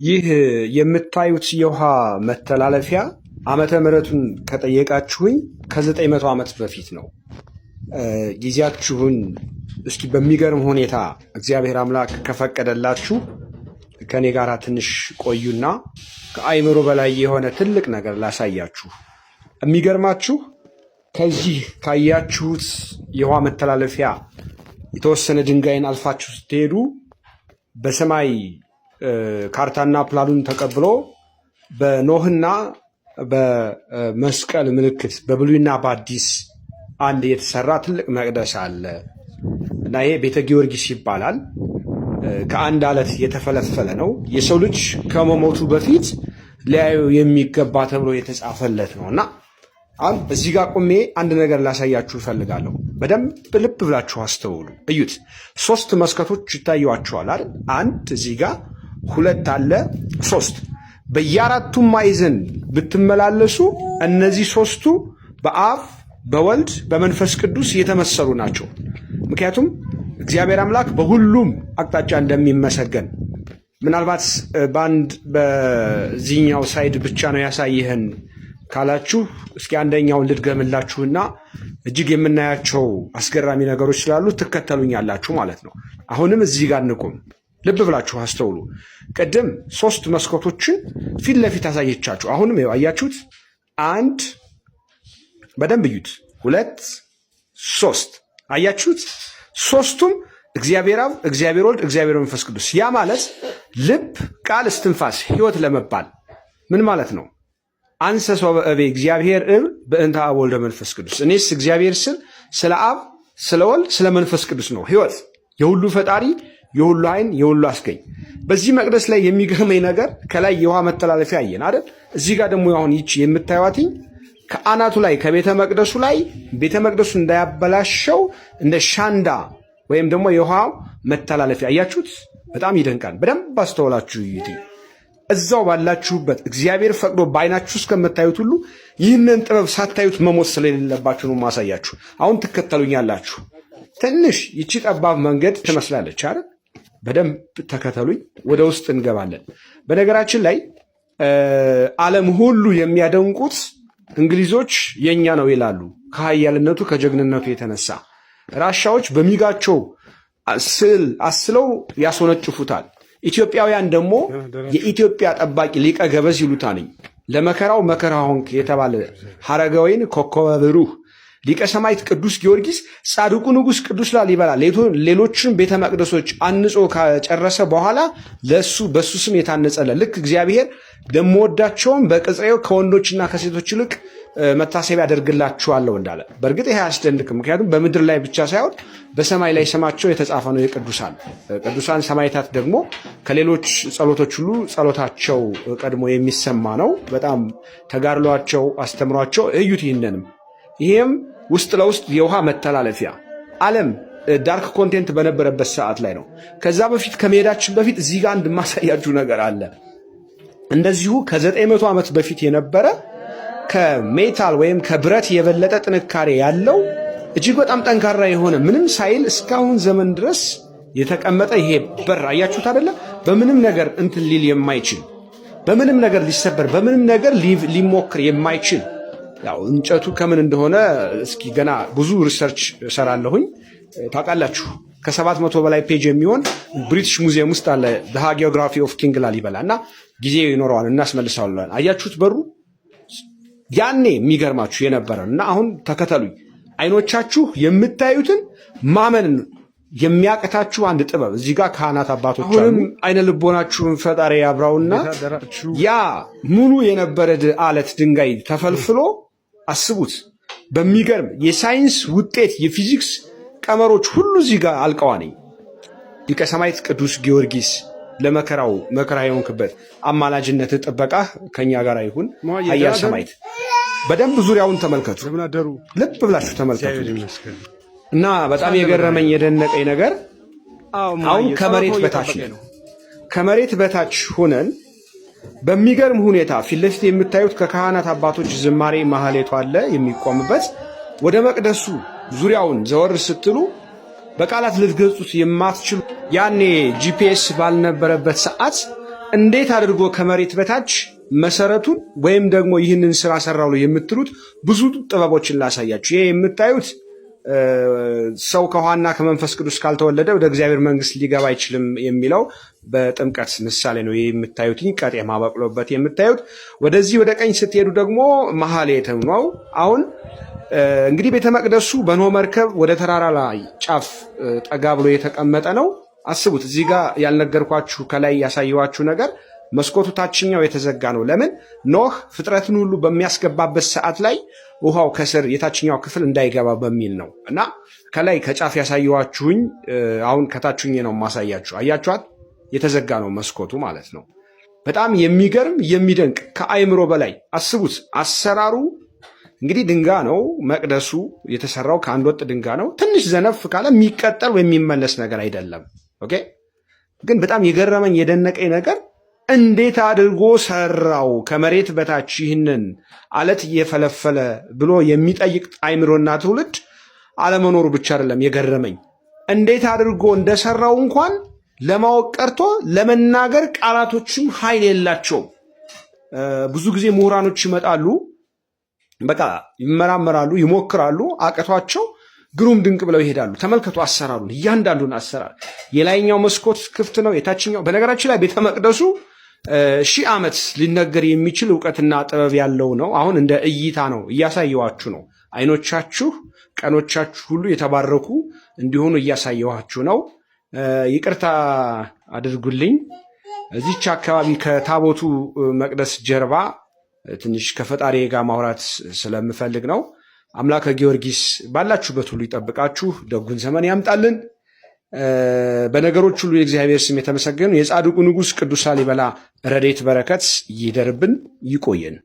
ይህ የምታዩት የውሃ መተላለፊያ ዓመተ ምሕረቱን ከጠየቃችሁኝ ከ900 ዓመት በፊት ነው። ጊዜያችሁን እስኪ በሚገርም ሁኔታ እግዚአብሔር አምላክ ከፈቀደላችሁ ከኔ ጋር ትንሽ ቆዩና ከአይምሮ በላይ የሆነ ትልቅ ነገር ላሳያችሁ። የሚገርማችሁ ከዚህ ካያችሁት የውሃ መተላለፊያ የተወሰነ ድንጋይን አልፋችሁ ስትሄዱ በሰማይ ካርታና ፕላኑን ተቀብሎ በኖህና በመስቀል ምልክት በብሉይና በአዲስ አንድ የተሰራ ትልቅ መቅደስ አለ እና ይሄ ቤተ ጊዮርጊስ ይባላል። ከአንድ አለት የተፈለፈለ ነው። የሰው ልጅ ከመሞቱ በፊት ሊያዩ የሚገባ ተብሎ የተጻፈለት ነው እና አሁን እዚህ ጋር ቆሜ አንድ ነገር ላሳያችሁ እፈልጋለሁ። በደንብ ልብ ብላችሁ አስተውሉ፣ እዩት። 3 መስኮቶች ይታዩዋችኋል አይደል? አንድ እዚህ ጋር፣ 2 አለ፣ 3 በየአራቱም ማዕዘን ብትመላለሱ እነዚህ 3ቱ በአብ በወልድ በመንፈስ ቅዱስ የተመሰሉ ናቸው። ምክንያቱም እግዚአብሔር አምላክ በሁሉም አቅጣጫ እንደሚመሰገን ምናልባት በዚህኛው ሳይድ ብቻ ነው ያሳይህን ካላችሁ እስኪ አንደኛውን ልድገምላችሁና እጅግ የምናያቸው አስገራሚ ነገሮች ስላሉ ትከተሉኛላችሁ ማለት ነው። አሁንም እዚህ ጋር እንቁም፣ ልብ ብላችሁ አስተውሉ። ቅድም 3 መስኮቶችን ፊት ለፊት አሳየቻችሁ። አሁንም ይኸው አያችሁት? 1 በደንብ እዩት፣ 2 3 አያችሁት? 3ቱም እግዚአብሔር አብ፣ እግዚአብሔር ወልድ፣ እግዚአብሔር መንፈስ ቅዱስ። ያ ማለት ልብ፣ ቃል፣ እስትንፋስ፣ ህይወት ለመባል ምን ማለት ነው? አንሰ ሶበ እቤ እግዚአብሔር እብ በእንተ አብ ወልደ መንፈስ ቅዱስ። እኔስ እግዚአብሔር ስል ስለ አብ ስለ ወልድ ስለ መንፈስ ቅዱስ ነው። ህይወት፣ የሁሉ ፈጣሪ፣ የሁሉ አይን፣ የሁሉ አስገኝ። በዚህ መቅደስ ላይ የሚገርመኝ ነገር ከላይ የውሃ መተላለፊያ አየን አይደል? እዚህ ጋር ደግሞ አሁን ይቺ የምታዩትኝ ከአናቱ ላይ ከቤተ መቅደሱ ላይ ቤተ መቅደሱ እንዳያበላሸው እንደ ሻንዳ ወይም ደግሞ የውሃ መተላለፊያ አያችሁት? በጣም ይደንቃል። በደንብ አስተውላችሁ ይዩት። እዛው ባላችሁበት እግዚአብሔር ፈቅዶ በአይናችሁ እስከምታዩት ሁሉ ይህንን ጥበብ ሳታዩት መሞት ስለሌለባችሁ ነው ማሳያችሁ። አሁን ትከተሉኛላችሁ። ትንሽ ይቺ ጠባብ መንገድ ትመስላለች አይደል? በደንብ ተከተሉኝ፣ ወደ ውስጥ እንገባለን። በነገራችን ላይ ዓለም ሁሉ የሚያደንቁት እንግሊዞች የኛ ነው ይላሉ፣ ከኃያልነቱ ከጀግንነቱ የተነሳ። ራሻዎች በሚጋቸው ስዕል አስለው ያስወነጭፉታል። ኢትዮጵያውያን ደግሞ የኢትዮጵያ ጠባቂ ሊቀ ገበዝ ይሉታልኝ። ለመከራው መከራ ሆንክ የተባለ ሐረገወይን ኮከበ ብሩህ ሊቀ ሰማዕት ቅዱስ ጊዮርጊስ ጻድቁ ንጉሥ ቅዱስ ላሊበላ ሌሎችን ቤተ መቅደሶች አንጾ ከጨረሰ በኋላ በሱ ስም የታነጸለ ልክ እግዚአብሔር ደምወዳቸውን በቅጽሬው ከወንዶችና ከሴቶች ይልቅ መታሰቢያ ያደርግላችኋለሁ እንዳለ። በእርግጥ ይሄ አያስደንቅም። ምክንያቱም በምድር ላይ ብቻ ሳይሆን በሰማይ ላይ ስማቸው የተጻፈ ነው። ቅዱሳን ሰማዕታት ደግሞ ከሌሎች ጸሎቶች ሁሉ ጸሎታቸው ቀድሞ የሚሰማ ነው። በጣም ተጋድሏቸው፣ አስተምሯቸው እዩት። ይሄም ውስጥ ለውስጥ የውሃ መተላለፊያ ዓለም ዳርክ ኮንቴንት በነበረበት ሰዓት ላይ ነው። ከዛ በፊት ከመሄዳችን በፊት እዚህ ጋር አንድ ማሳያችሁ ነገር አለ። እንደዚሁ ከ900 ዓመት በፊት የነበረ ከሜታል ወይም ከብረት የበለጠ ጥንካሬ ያለው እጅግ በጣም ጠንካራ የሆነ ምንም ሳይል እስካሁን ዘመን ድረስ የተቀመጠ ይሄ በር አያችሁት አይደለ? በምንም ነገር እንትን ሊል የማይችል በምንም ነገር ሊሰበር በምንም ነገር ሊሞክር የማይችል ያው እንጨቱ ከምን እንደሆነ እስኪ ገና ብዙ ሪሰርች እሰራለሁኝ። ታውቃላችሁ ከ700 በላይ ፔጅ የሚሆን ብሪቲሽ ሙዚየም ውስጥ አለ ዘ ሃጊዮግራፊ ኦፍ ኪንግ ላሊበላ እና ጊዜ ይኖረዋል እናስመልሳለን። አያችሁት በሩ ያኔ የሚገርማችሁ የነበረ እና አሁን ተከተሉኝ። አይኖቻችሁ የምታዩትን ማመን የሚያቀታችሁ አንድ ጥበብ እዚህ ጋር ካህናት አባቶች አሉ። አይነ ልቦናችሁን ፈጣሪ ያብራውና ያ ሙሉ የነበረ አለት ድንጋይ ተፈልፍሎ አስቡት። በሚገርም የሳይንስ ውጤት የፊዚክስ ቀመሮች ሁሉ እዚህ ጋር አልቀዋነኝ። ሊቀ ሰማዕት ቅዱስ ጊዮርጊስ ለመከራው መከራ የሆንክበት አማላጅነት ጥበቃ ከኛ ጋር ይሁን። ኃያል ሰማዕት በደንብ ዙሪያውን ተመልከቱ፣ ልብ ብላችሁ ተመልከቱ። እና በጣም የገረመኝ የደነቀኝ ነገር አሁን ከመሬት በታች ነው። ከመሬት በታች ሆነን በሚገርም ሁኔታ ፊት ለፊት የምታዩት ከካህናት አባቶች ዝማሬ ማህሌቱ አለ የሚቆምበት። ወደ መቅደሱ ዙሪያውን ዘወር ስትሉ በቃላት ልትገልጹት የማትችሉ ያኔ ጂፒኤስ ባልነበረበት ሰዓት እንዴት አድርጎ ከመሬት በታች መሰረቱን ወይም ደግሞ ይህንን ስራ ሰራው የምትሉት ብዙ ጥበቦችን ላሳያችሁ። ይሄ የምታዩት ሰው ከውሃና ከመንፈስ ቅዱስ ካልተወለደ ወደ እግዚአብሔር መንግስት ሊገባ አይችልም የሚለው በጥምቀት ምሳሌ ነው። ይሄ የምታዩት ቀጤማ በቅሎበት የምታዩት። ወደዚህ ወደ ቀኝ ስትሄዱ ደግሞ ማህሌት ነው። አሁን እንግዲህ ቤተ መቅደሱ በኖህ መርከብ ወደ ተራራ ላይ ጫፍ ጠጋ ብሎ የተቀመጠ ነው። አስቡት። እዚህ ጋር ያልነገርኳችሁ ከላይ ያሳየኋችሁ ነገር መስኮቱ ታችኛው የተዘጋ ነው። ለምን? ኖህ ፍጥረትን ሁሉ በሚያስገባበት ሰዓት ላይ ውሃው ከስር የታችኛው ክፍል እንዳይገባ በሚል ነው። እና ከላይ ከጫፍ ያሳየኋችሁኝ አሁን ከታችኝ ነው ማሳያችሁ። አያችኋት? የተዘጋ ነው መስኮቱ ማለት ነው። በጣም የሚገርም የሚደንቅ ከአይምሮ በላይ አስቡት። አሰራሩ እንግዲህ ድንጋይ ነው። መቅደሱ የተሰራው ከአንድ ወጥ ድንጋይ ነው። ትንሽ ዘነፍ ካለ የሚቀጠል ወይም የሚመለስ ነገር አይደለም። ኦኬ። ግን በጣም የገረመኝ የደነቀኝ ነገር እንዴት አድርጎ ሰራው ከመሬት በታች ይህንን አለት እየፈለፈለ ብሎ የሚጠይቅ አይምሮና ትውልድ አለመኖሩ ብቻ አይደለም የገረመኝ፣ እንዴት አድርጎ እንደሰራው እንኳን ለማወቅ ቀርቶ ለመናገር ቃላቶችም ኃይል የላቸውም። ብዙ ጊዜ ምሁራኖች ይመጣሉ፣ በቃ ይመራመራሉ፣ ይሞክራሉ፣ አቅቷቸው ግሩም ድንቅ ብለው ይሄዳሉ። ተመልከቱ አሰራሩን፣ እያንዳንዱን አሰራር። የላይኛው መስኮት ክፍት ነው፣ የታችኛው። በነገራችን ላይ ቤተ መቅደሱ 1000 ዓመት ሊነገር የሚችል እውቀትና ጥበብ ያለው ነው። አሁን እንደ እይታ ነው እያሳየዋችሁ ነው። አይኖቻችሁ ቀኖቻችሁ ሁሉ የተባረኩ እንዲሆኑ እያሳየዋችሁ ነው። ይቅርታ አድርጉልኝ። እዚች አካባቢ ከታቦቱ መቅደስ ጀርባ ትንሽ ከፈጣሪ ጋር ማውራት ስለምፈልግ ነው። አምላከ ጊዮርጊስ ባላችሁበት ሁሉ ይጠብቃችሁ፣ ደጉን ዘመን ያምጣልን። በነገሮች ሁሉ የእግዚአብሔር ስም የተመሰገነ። የጻድቁ ንጉሥ ቅዱስ ላሊበላ ረድኤት በረከት ይደርብን፣ ይቆየን።